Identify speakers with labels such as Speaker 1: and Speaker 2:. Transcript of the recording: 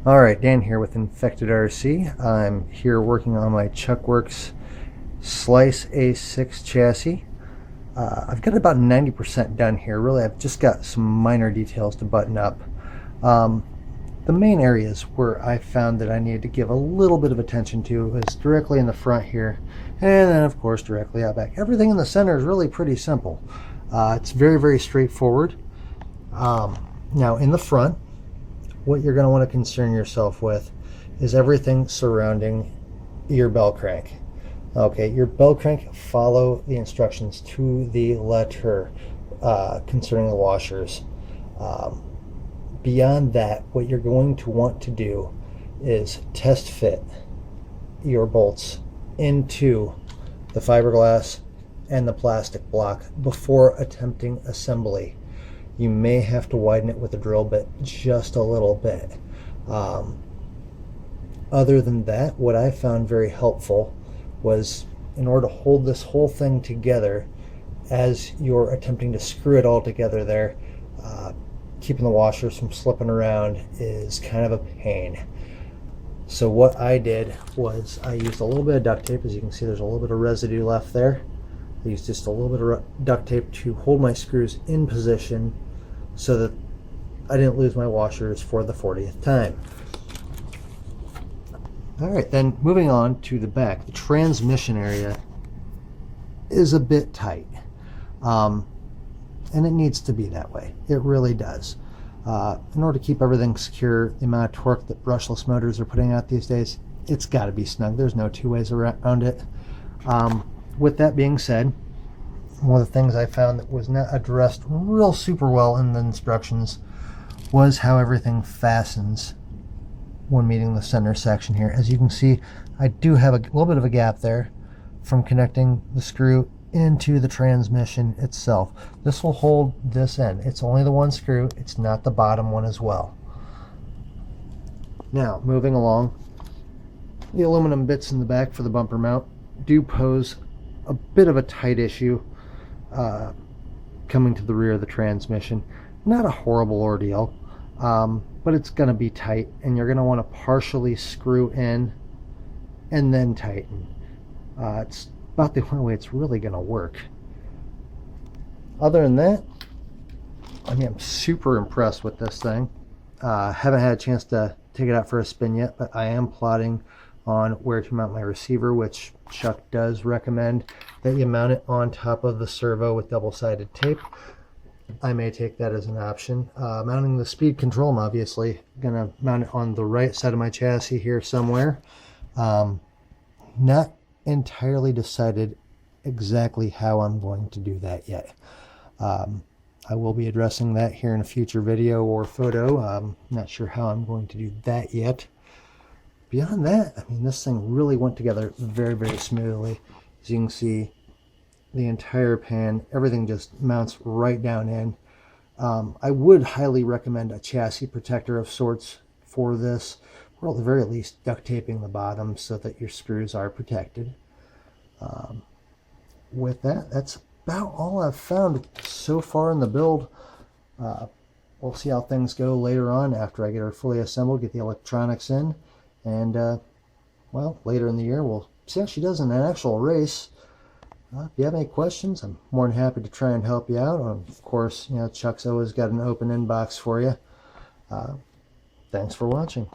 Speaker 1: Alright, Dan here with Infected RC. I'm here working on my Chuckworks Slice A6 chassis. I've got about 90% done here. Really, I've just got some minor details to button up. The main areas where I found that I needed to give a little bit of attention to is directly in the front here, and then of course directly out back. Everything in the center is really pretty simple. It's very, very straightforward. Now in the front, what you're going to want to concern yourself with is everything surrounding your bell crank. Okay, your bell crank, follow the instructions to the letter concerning the washers. Beyond that, what you're going to want to do is test fit your bolts into the fiberglass and the plastic block before attempting assembly. You may have to widen it with a drill bit just a little bit. Other than that, what I found very helpful was, in order to hold this whole thing together as you're attempting to screw it all together there, keeping the washers from slipping around is kind of a pain. So what I did was I used a little bit of duct tape. As you can see, there's a little bit of residue left there. I used just a little bit of duct tape to hold my screws in position so that I didn't lose my washers for the 40th time. Alright, then moving on to the back. The transmission area is a bit tight. And it needs to be that way. It really does. In order to keep everything secure, the amount of torque that brushless motors are putting out these days, it's got to be snug. There's no two ways around it. With that being said, one of the things I found that was not addressed real super well in the instructions was how everything fastens when meeting the center section here. As you can see, I do have a little bit of a gap there from connecting the screw into the transmission itself. This will hold this end. It's only the one screw, it's not the bottom one as well. Now, moving along, the aluminum bits in the back for the bumper mount do pose a bit of a tight issue coming to the rear of the transmission. Not a horrible ordeal, but it's going to be tight, and you're going to want to partially screw in and then tighten. It's about the only way it's really going to work. Other than that, I mean, I'm super impressed with this thing. Haven't had a chance to take it out for a spin yet, but I am plotting on where to mount my receiver, which Chuck does recommend that you mount it on top of the servo with double-sided tape. I may take that as an option. Mounting the speed control, I'm obviously going to mount it on the right side of my chassis here somewhere. Not entirely decided exactly how I'm going to do that yet. I will be addressing that here in a future video or photo. I'm not sure how I'm going to do that yet. Beyond that, I mean, this thing really went together very, very smoothly. As you can see, the entire pan, everything just mounts right down in. I would highly recommend a chassis protector of sorts for this, or at the very least duct taping the bottom so that your screws are protected. With that, that's about all I've found so far in the build. We'll see how things go later on after I get her fully assembled, get the electronics in. And, well, later in the year, we'll see how she does in an actual race. If you have any questions, I'm more than happy to try and help you out. Of course, you know, Chuck's always got an open inbox for you. Thanks for watching.